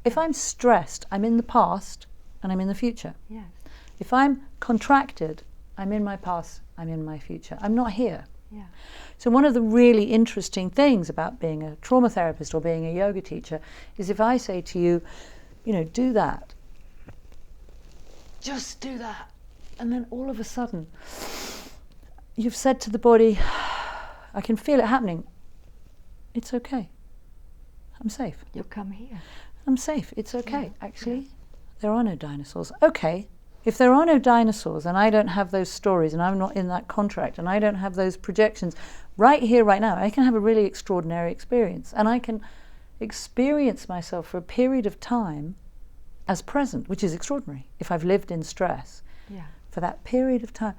If I'm stressed, I'm in the past and I'm in the future. Yes. If I'm contracted, I'm in my past, I'm in my future. I'm not here. Yeah. So one of the really interesting things about being a trauma therapist or being a yoga teacher is if I say to you, do that. Just do that. And then all of a sudden, you've said to the body, I can feel it happening. It's okay. I'm safe. You come here. I'm safe. It's okay. Actually, there are no dinosaurs. Okay. If there are no dinosaurs and I don't have those stories and I'm not in that contract and I don't have those projections, right here, right now, I can have a really extraordinary experience. And I can experience myself for a period of time as present, which is extraordinary if I've lived in stress for that period of time.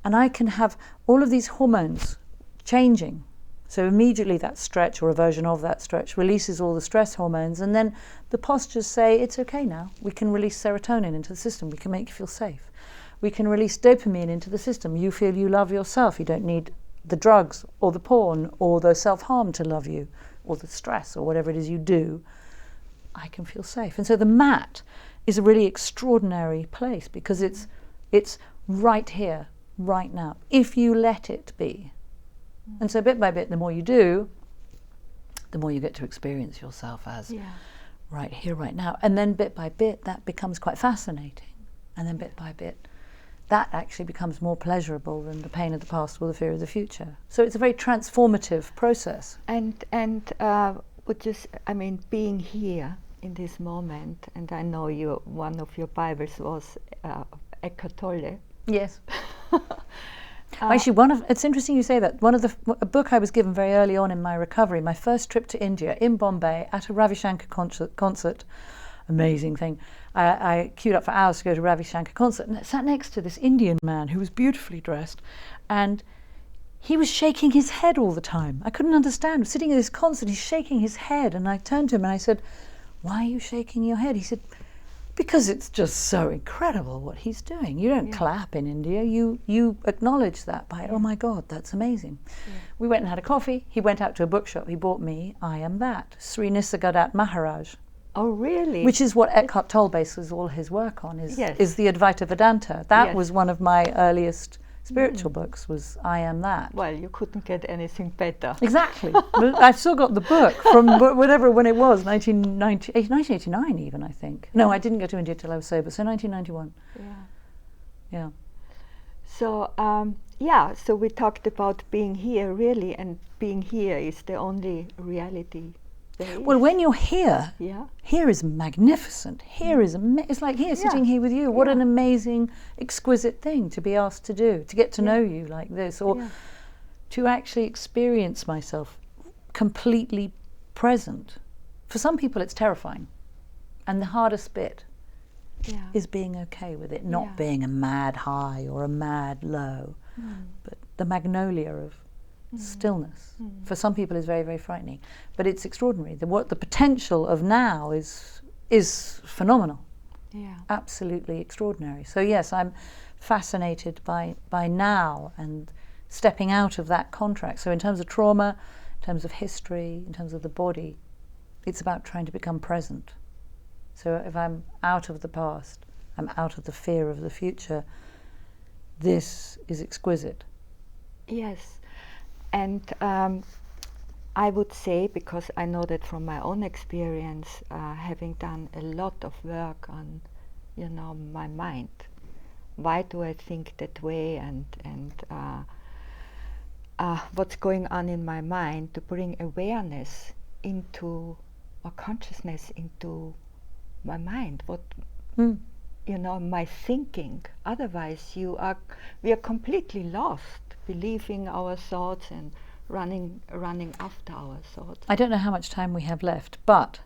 And I can have all of these hormones changing. So immediately that stretch or a version of that stretch releases all the stress hormones, and then the postures say, it's okay now. We can release serotonin into the system. We can make you feel safe. We can release dopamine into the system. You feel you love yourself. You don't need the drugs or the porn or the self-harm to love you or the stress or whatever it is you do. I can feel safe. And so the mat is a really extraordinary place because it's right here, right now, if you let it be. And so bit by bit, the more you do, the more you get to experience yourself as right here, right now. And then bit by bit, that becomes quite fascinating. And then bit by bit, that actually becomes more pleasurable than the pain of the past or the fear of the future. So it's a very transformative process. And being here in this moment, and I know one of your Bibles was Eckhart Tolle. Yes. Actually, it's interesting you say that. A book I was given very early on in my recovery, my first trip to India in Bombay at a Ravi Shankar concert, amazing thing. I queued up for hours to go to Ravi Shankar concert, and I sat next to this Indian man who was beautifully dressed, and he was shaking his head all the time. I couldn't understand. Sitting at this concert, he's shaking his head, and I turned to him and I said, "Why are you shaking your head?" He said, "Because it's just so incredible what he's doing. You don't clap in India. You acknowledge that by, oh my God, that's amazing." Yeah. We went and had a coffee. He went out to a bookshop. He bought me I Am That, Sri Nisargadatta Maharaj. Oh, really? Which is what Eckhart Tolle bases all his work on, is the Advaita Vedanta. That was one of my earliest spiritual books, was I Am That. Well, you couldn't get anything better. Exactly. I've still got the book from when it was, 1989 even, I think. No, I didn't go to India till I was sober, so 1991. Yeah. So, so we talked about being here, really, and being here is the only reality. Well, when you're here, here is magnificent. Here is it's like here, sitting here with you. What an amazing, exquisite thing to be asked to do, to get to know you like this, or to actually experience myself completely present. For some people, it's terrifying, and the hardest bit is being okay with it, not being a mad high or a mad low, but the magnolia of stillness. For some people is very, very frightening, but it's extraordinary. The potential of now is phenomenal. Absolutely extraordinary. So yes, I'm fascinated by now and stepping out of that contract. So in terms of trauma, in terms of history, in terms of the body, it's about trying to become present. So if I'm out of the past, I'm out of the fear of the future, this is exquisite. Yes, and I would say, because I know that from my own experience, having done a lot of work on, my mind. Why do I think that way, and what's going on in my mind, to bring awareness into, or consciousness into my mind, my thinking. Otherwise we are completely lost, believing our thoughts and running after our thoughts. I don't know how much time we have left, but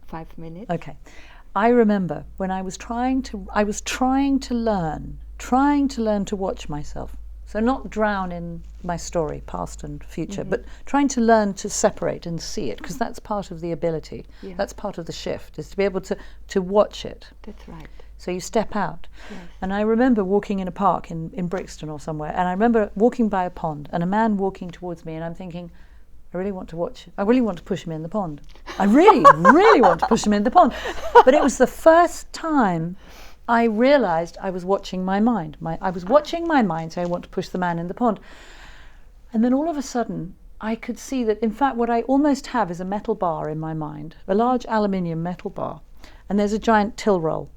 5 minutes. Okay. I remember when I was trying to learn to watch myself. So not drown in my story, past and future, but trying to learn to separate and see it, because that's part of the ability. Yeah. That's part of the shift, is to be able to watch it. That's right. So you step out. Yes. And I remember walking in a park in Brixton or somewhere, and I remember walking by a pond and a man walking towards me, and I'm thinking, I really want to push him in the pond. I really, really want to push him in the pond. But it was the first time I realized I was watching my mind. I was watching my mind say, I want to push the man in the pond. And then all of a sudden, I could see that, in fact, what I almost have is a metal bar in my mind, a large aluminium metal bar, and there's a giant till roll.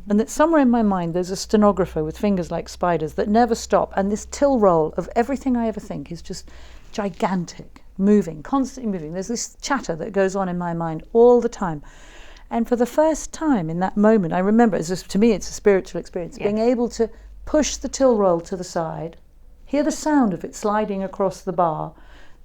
And that somewhere in my mind there's a stenographer with fingers like spiders that never stop, and this till roll of everything I ever think is just gigantic, moving, constantly moving. There's this chatter that goes on in my mind all the time. And for the first time in that moment, I remember, to me it's a spiritual experience, being able to push the till roll to the side, hear the sound of it sliding across the bar,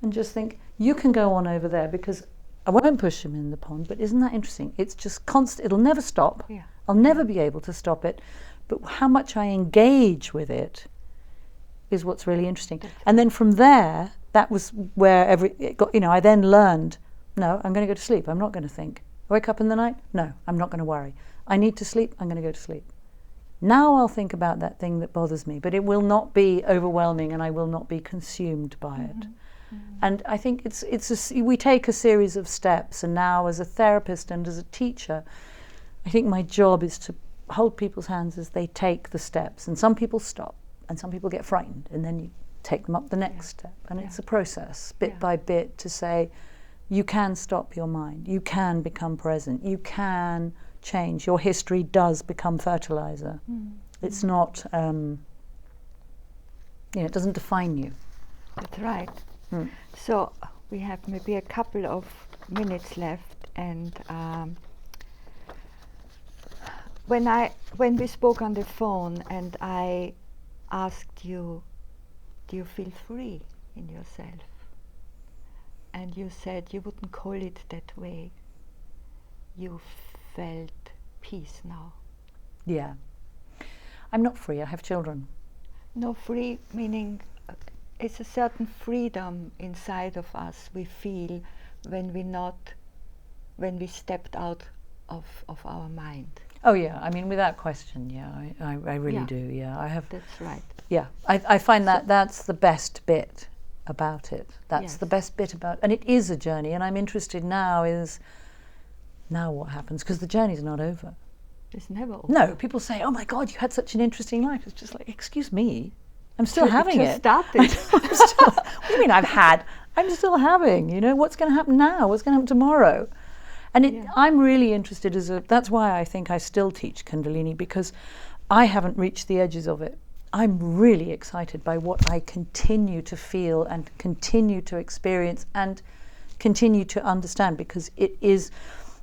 and just think, you can go on over there, because I won't push him in the pond. But isn't that interesting? It's just constant, it'll never stop. Yeah. I'll never be able to stop it, but how much I engage with it is what's really interesting. And then from there, that was where I then learned, no, I'm going to go to sleep. I'm not going to think. I wake up in the night? No, I'm not going to worry. I need to sleep. I'm going to go to sleep. Now I'll think about that thing that bothers me, but it will not be overwhelming, and I will not be consumed by it. And I think we take a series of steps, and now as a therapist and as a teacher, I think my job is to hold people's hands as they take the steps. And some people stop, and some people get frightened, and then you take them up the next step. And it's a process, bit by bit, to say, you can stop your mind, you can become present, you can change. Your history does become fertilizer. It's not, it doesn't define you. That's right. So we have maybe a couple of minutes left, and when we spoke on the phone and I asked you, do you feel free in yourself? And you said you wouldn't call it that way. You felt peace now. Yeah. I'm not free, I have children. No, free meaning it's a certain freedom inside of us we feel when we stepped out of our mind. Oh yeah, I mean, without question, yeah, I really do, yeah. I have. That's right. Yeah, I find that's the best bit about it. That's the best bit about, and it is a journey, and I'm interested now what happens, because the journey's not over. It's never over. No, people say, oh my God, you had such an interesting life. It's just like, excuse me, I'm still having it. Started. What do you mean I've had? I'm still having, what's going to happen now? What's going to happen tomorrow? And I'm really interested that's why I think I still teach Kundalini, because I haven't reached the edges of it. I'm really excited by what I continue to feel and continue to experience and continue to understand, because it is,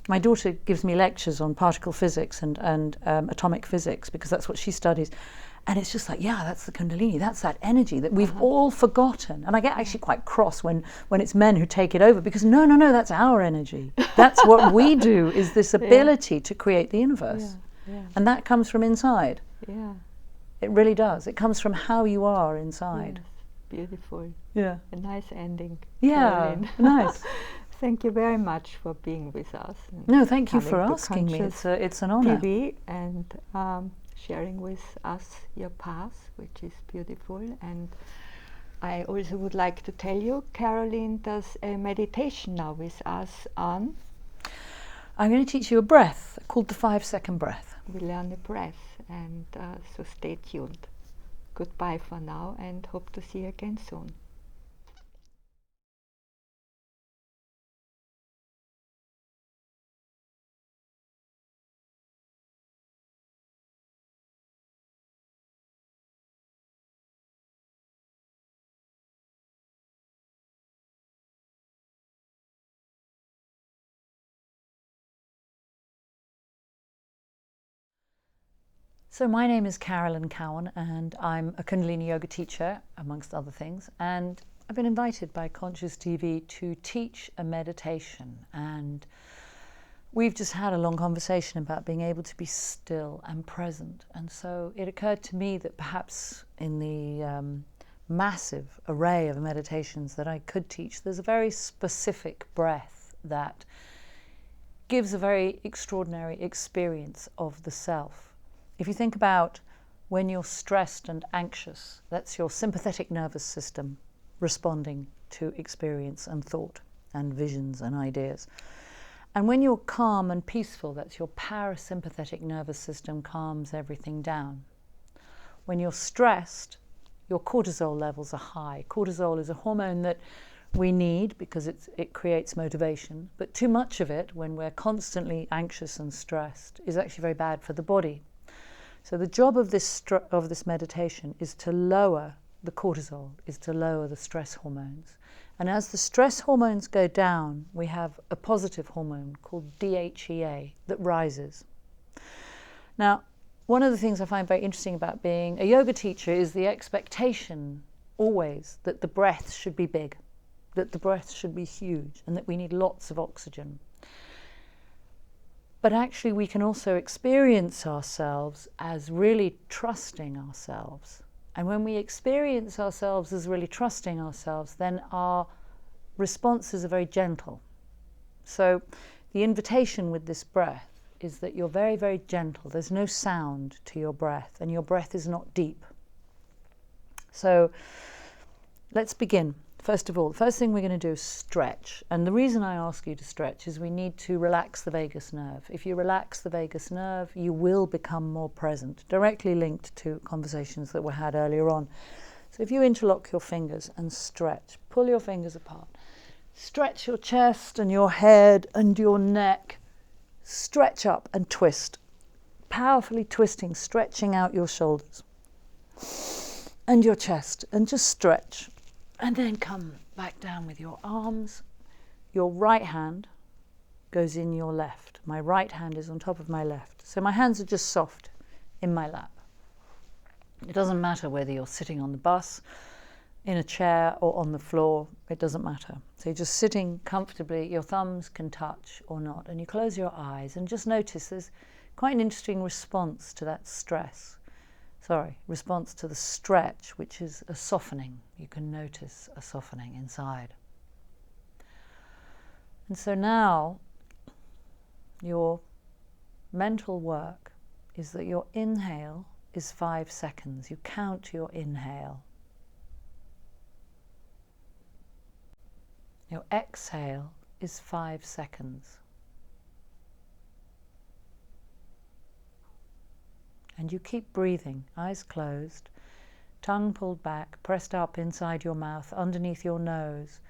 my daughter gives me lectures on particle physics and atomic physics, because that's what she studies. And it's just like, that's the Kundalini, that's that energy that we've all forgotten. And I get actually quite cross when it's men who take it over, because no, that's our energy. That's what we do, is this ability to create the universe. And that comes from inside. Yeah. It really does. It comes from how you are inside. Yes. Beautiful. Yeah. A nice ending. Yeah, Carolyn. Nice. Thank you very much for being with us. No, thank you for asking me. It's an honor. TV, and sharing with us your path, which is beautiful. And I also would like to tell you, Carolyn does a meditation now with us on. I'm going to teach you a breath called the 5-second breath. We learn the breath, and so stay tuned. Goodbye for now, and hope to see you again soon. So my name is Carolyn Cowan, and I'm a Kundalini Yoga teacher, amongst other things, and I've been invited by Conscious TV to teach a meditation, and we've just had a long conversation about being able to be still and present. And so it occurred to me that perhaps in the massive array of meditations that I could teach, there's a very specific breath that gives a very extraordinary experience of the self. If you think about when you're stressed and anxious, that's your sympathetic nervous system responding to experience and thought and visions and ideas. And when you're calm and peaceful, that's your parasympathetic nervous system calms everything down. When you're stressed, your cortisol levels are high. Cortisol is a hormone that we need because it creates motivation, but too much of it when we're constantly anxious and stressed is actually very bad for the body. So the job of this meditation is to lower the cortisol, is to lower the stress hormones. And as the stress hormones go down, we have a positive hormone called DHEA that rises. Now, one of the things I find very interesting about being a yoga teacher is the expectation always that the breath should be big, that the breath should be huge, and that we need lots of oxygen. But actually we can also experience ourselves as really trusting ourselves. And when we experience ourselves as really trusting ourselves, then our responses are very gentle. So the invitation with this breath is that you're very, very gentle. There's no sound to your breath, and your breath is not deep. So let's begin. First of all, the first thing we're going to do is stretch. And the reason I ask you to stretch is we need to relax the vagus nerve. If you relax the vagus nerve, you will become more present, directly linked to conversations that were had earlier on. So if you interlock your fingers and stretch, pull your fingers apart, stretch your chest and your head and your neck, stretch up and twist, powerfully twisting, stretching out your shoulders and your chest, and just stretch. And then come back down with your arms. Your right hand goes in your left. My right hand is on top of my left. So my hands are just soft in my lap. It doesn't matter whether you're sitting on the bus, in a chair, or on the floor. It doesn't matter. So you're just sitting comfortably. Your thumbs can touch or not. And you close your eyes and just notice there's quite an interesting response to that response to the stretch, which is a softening. You can notice a softening inside. And so now your mental work is that your inhale is 5 seconds. You count your inhale. Your exhale is 5 seconds. And you keep breathing, eyes closed, tongue pulled back, pressed up inside your mouth, underneath your nose.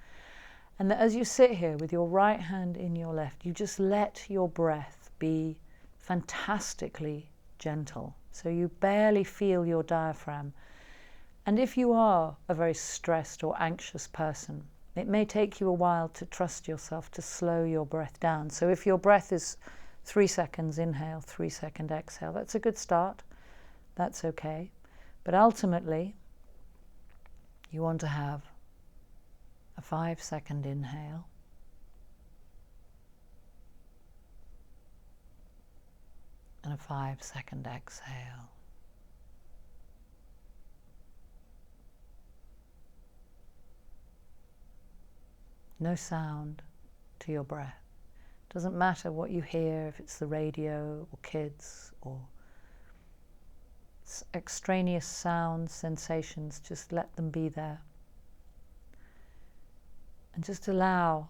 And that as you sit here with your right hand in your left, you just let your breath be fantastically gentle. So you barely feel your diaphragm. And if you are a very stressed or anxious person, it may take you a while to trust yourself to slow your breath down. So if your breath is 3 seconds inhale, 3 second exhale, that's a good start. That's okay. But ultimately, you want to have a 5 second inhale, and a 5 second exhale. No sound to your breath. Doesn't matter what you hear, if it's the radio or kids or extraneous sounds, sensations, just let them be there. And just allow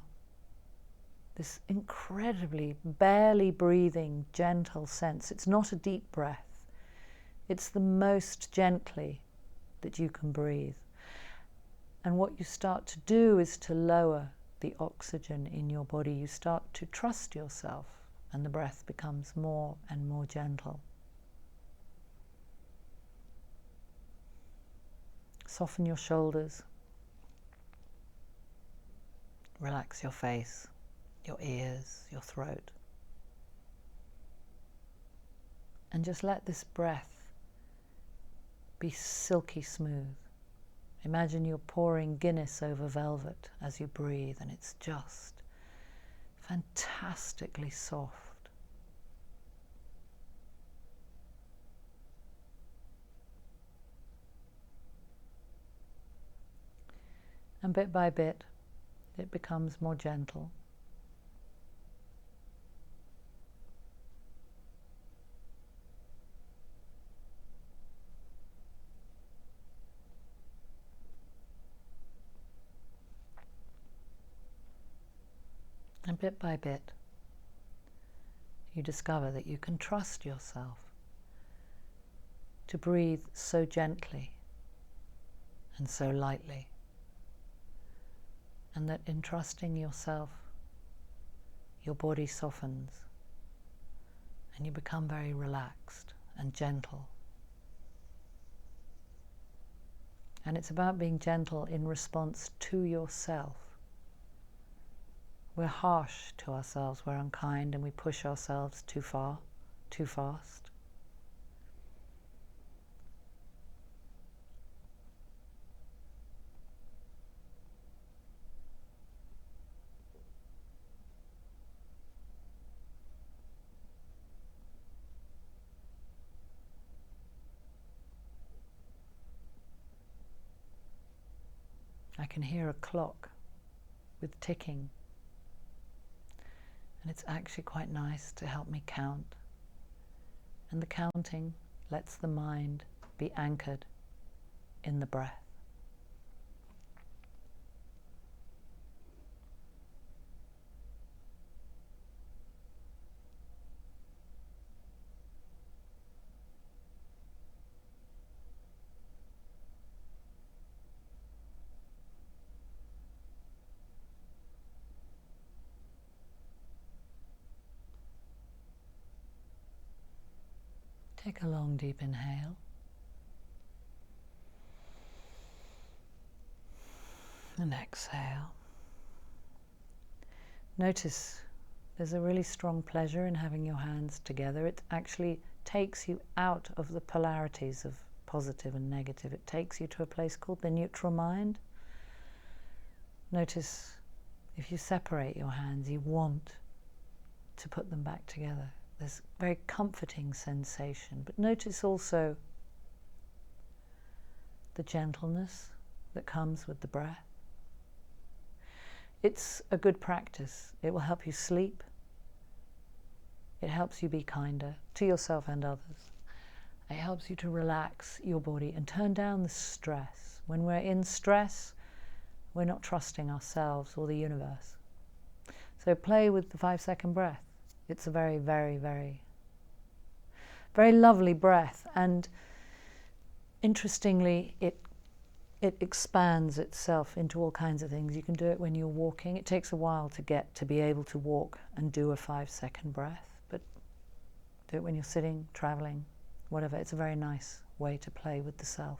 this incredibly, barely breathing, gentle sense. It's not a deep breath. It's the most gently that you can breathe. And what you start to do is to lower the oxygen in your body. You start to trust yourself, and the breath becomes more and more gentle. Soften your shoulders. Relax your face, your ears, your throat. And just let this breath be silky smooth. Imagine you're pouring Guinness over velvet as you breathe, and it's just fantastically soft. And bit by bit, it becomes more gentle. And bit by bit, you discover that you can trust yourself to breathe so gently and so lightly. And that in trusting yourself, your body softens and you become very relaxed and gentle. And it's about being gentle in response to yourself. We're harsh to ourselves, we're unkind, and we push ourselves too far, too fast. I can hear a clock with ticking. And it's actually quite nice to help me count. And the counting lets the mind be anchored in the breath. Take a long, deep inhale. And exhale. Notice there's a really strong pleasure in having your hands together. It actually takes you out of the polarities of positive and negative. It takes you to a place called the neutral mind. Notice if you separate your hands, you want to put them back together. There's a very comforting sensation, but notice also the gentleness that comes with the breath. It's a good practice. It will help you sleep. It helps you be kinder to yourself and others. It helps you to relax your body and turn down the stress. When we're in stress, we're not trusting ourselves or the universe. So play with the 5-second breath. It's a very, very, very, very lovely breath, and interestingly, it expands itself into all kinds of things. You can do it when you're walking. It takes a while to get to be able to walk and do a 5-second breath, but do it when you're sitting, traveling, whatever. It's a very nice way to play with the self.